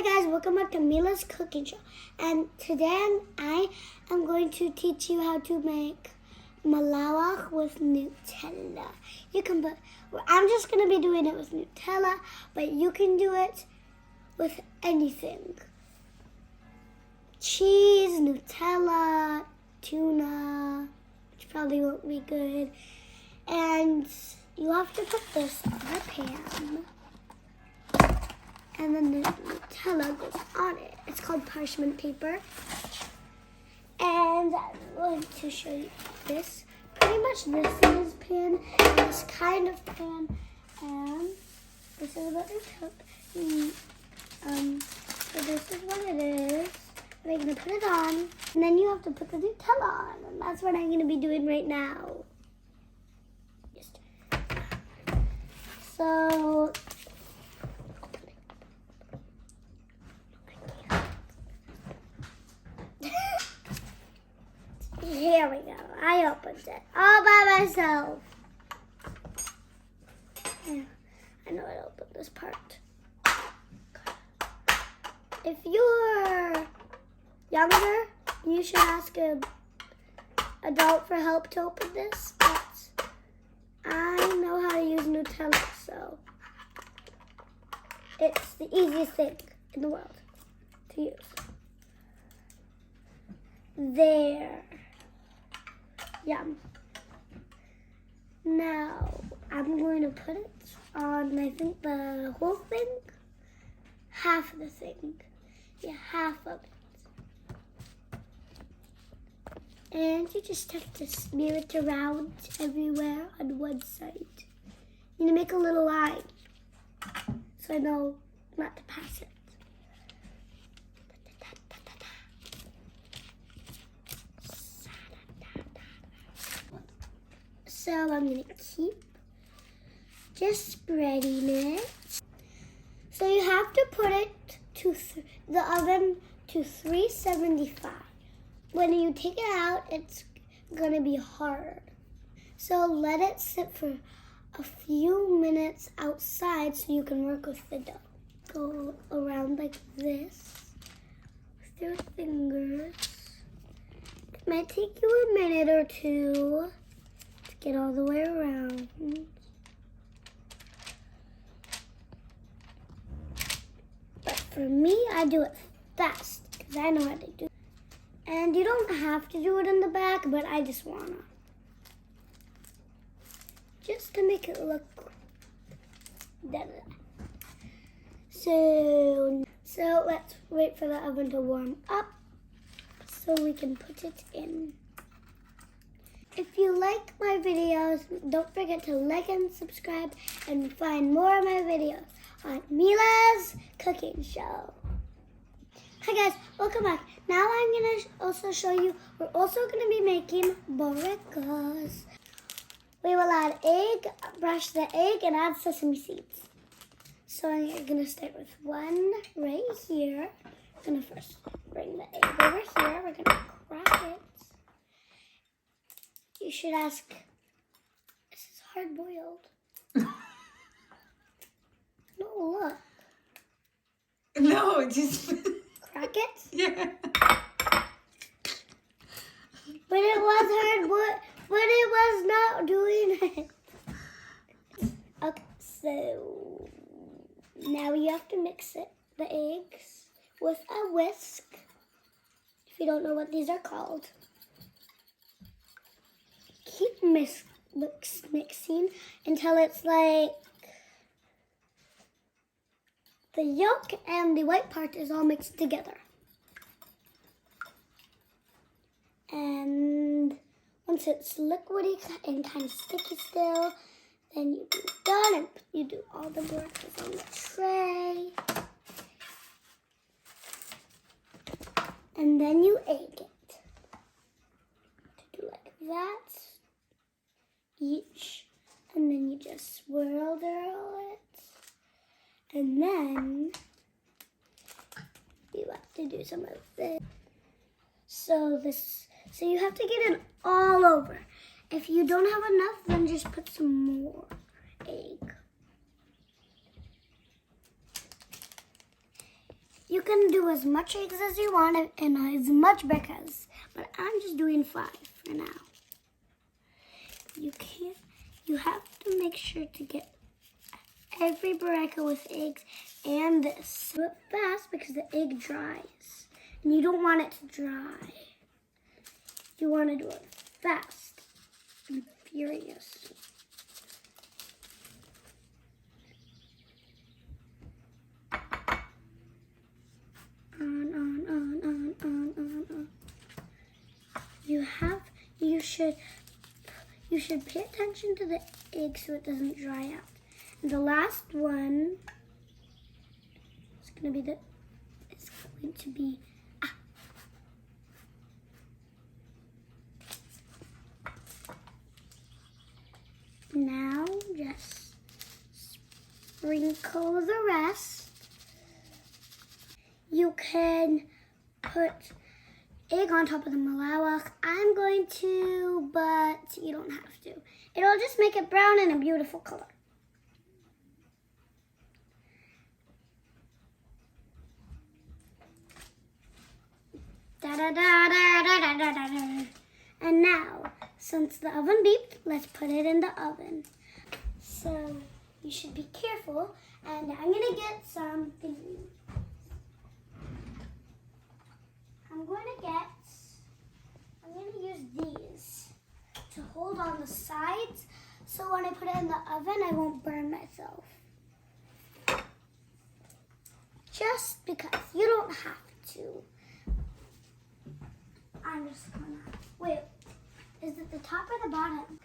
Hi guys, welcome back to Mila's cooking show. And today I am going to teach you how to make malawak with Nutella. You can put, I'm just going to be doing it with Nutella, but you can do it with anything. Cheese, Nutella, tuna, which probably won't be good. And you have to put this on a pan. And then the Nutella goes on it. It's called parchment paper. And I'm going to show you this. Pretty much this is pan, this kind of pan, and this is what it took. So this is what it is. We're going to put it on, and then you have to put the Nutella on, and that's what I'm going to be doing right now. So here we go. I opened it all by myself. Yeah, I know I opened this part. If you're younger, you should ask an adult for help to open this. But I know how to use Nutella, so it's the easiest thing in the world to use. There. Yum. Now, I'm going to put it on, I think, the whole thing. Half of the thing. Yeah, half of it. And you just have to smear it around everywhere on one side. You need to make a little line so I know not to pass it. So I'm going to keep just spreading it. So you have to put it to the oven to 375. When you take it out, it's going to be hard. So let it sit for a few minutes outside so you can work with the dough. Go around like this with your fingers. It might take you a minute or two. Get all the way around. But for me, I do it fast because I know how to do it. And you don't have to do it in the back, but I just wanna. Just to make it look better. So let's wait for the oven to warm up so we can put it in. If you like my videos, don't forget to like and subscribe and find more of my videos on Mila's Cooking Show. Hi guys, welcome back. Now I'm going to also show you, we're also going to be making Burekas. We will add egg, brush the egg, and add sesame seeds. So I'm going to start with one right here. I'm going to first bring the egg over here. We're going to crack it. You should ask, this is hard-boiled. No, look. No, just... Crack it? Yeah. But it was hard-boiled, but it was not doing it. Okay, so now you have to mix it, the eggs, with a whisk. If you don't know what these are called. Keep mixing until it's like the yolk and the white part is all mixed together. And once it's liquidy and kind of sticky still, then you do done and you do all the Burekas on the tray. And then you egg it. To do like that. Each, and then you just swirl it, and then you have to do some of this. So you have to get it all over. If you don't have enough, then just put some more egg. You can do as much eggs as you want and as much Burekas, but I'm just doing 5 for now. You have to make sure to get every Bureka with eggs and this. Do it fast because the egg dries and you don't want it to dry. You want to do it fast and furious. On. You should pay attention to the egg so it doesn't dry out. And the last one is going to be Now just sprinkle the rest. You can put egg on top of the malawak. I'm going to, but you don't have to. It'll just make it brown and a beautiful color. And now, since the oven beeped, let's put it in the oven. So you should be careful, and I'm gonna get some thingy. I'm gonna use these to hold on the sides, so when I put it in the oven, I won't burn myself. Just because you don't have to. I'm just gonna, wait, is it the top or the bottom?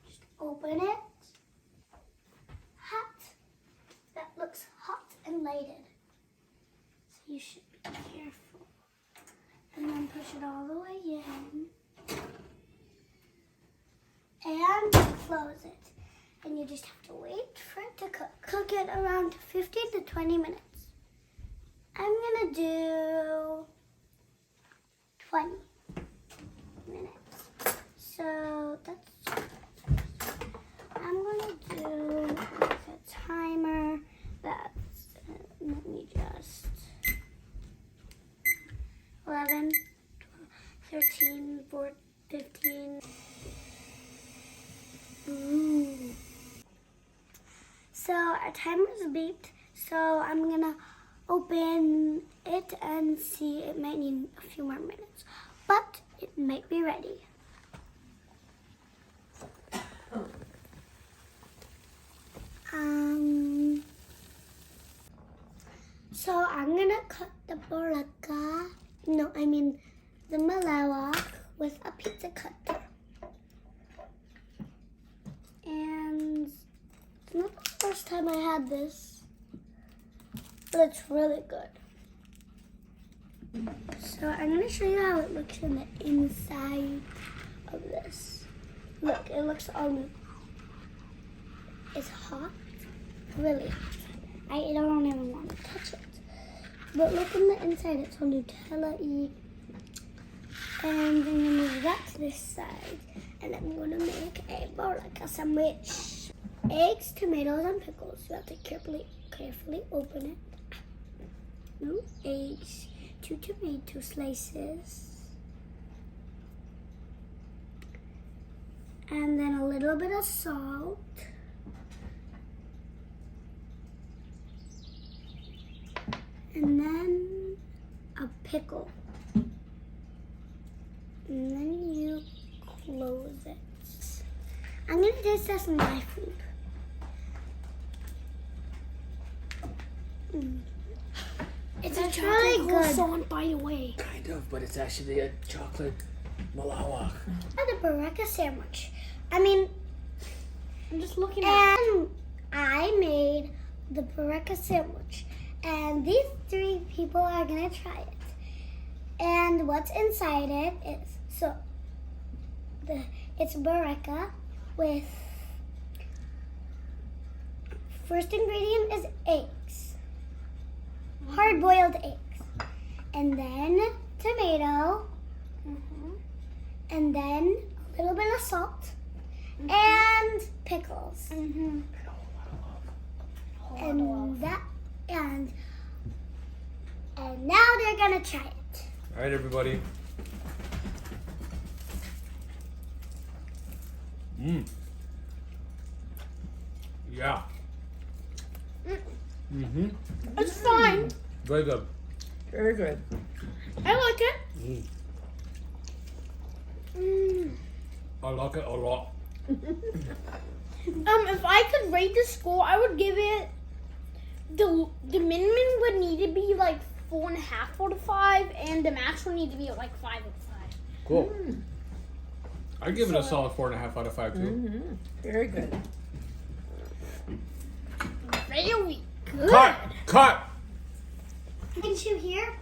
Just open it. Hot. That looks hot and lighted. So you should be careful. And then push it all the way in. And close it. And you just have to wait for it to cook. Cook it around 15 to 20 minutes. I'm gonna do 20 minutes. So that's, I'm gonna do a timer. That's, let me just, 11, 12, 13, 14, 15. Ooh. So our timer's beeped. So I'm gonna open it and see. It might need a few more minutes, but it might be ready. So I'm gonna cut the bureka, the malawak with a pizza cutter. And it's not the first time I had this, but it's really good. So I'm going to show you how it looks in the inside of this. Look, it looks all, it's hot, really hot. I don't even want to touch it. But look in the inside, it's all Nutella-y. And I'm going to move that to this side. And I'm going to make a Burekas sandwich. Eggs, tomatoes, and pickles. You have to carefully open it. No eggs. 2 tomato slices. And then a little bit of salt. And then a pickle. And then you close it. I'm going to taste test my food. It's really good. Someone by the way. Kind of, but it's actually a chocolate malawak. The Burekas sandwich. I'm just looking at it. And I made the Burekas sandwich. And these 3 people are going to try it. And what's inside it is, it's Bureka with, first ingredient is eggs. Hard-boiled eggs. And then tomato. And then a little bit of salt. And pickles. And that, gonna try it. All right, everybody. Yeah. It's fine. Very good. Very good. I like it. I like it a lot. If I could rate the score, I would give it the minimum would need to be like 4.5 out of 5, and the max would need to be like 5 out of 5. Cool. I'd give it a solid 4.5 out of 5 too. Very good. Very good. Cut! Cut! Did you hear?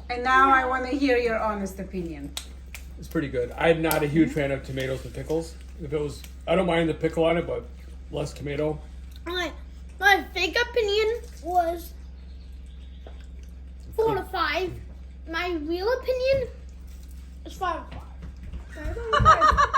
And now I want to hear your honest opinion. It's pretty good. I'm not a huge fan of tomatoes and pickles. If it was, I don't mind the pickle on it, but less tomato. My fake opinion was 4 out of 5. My real opinion is 5 out of 5.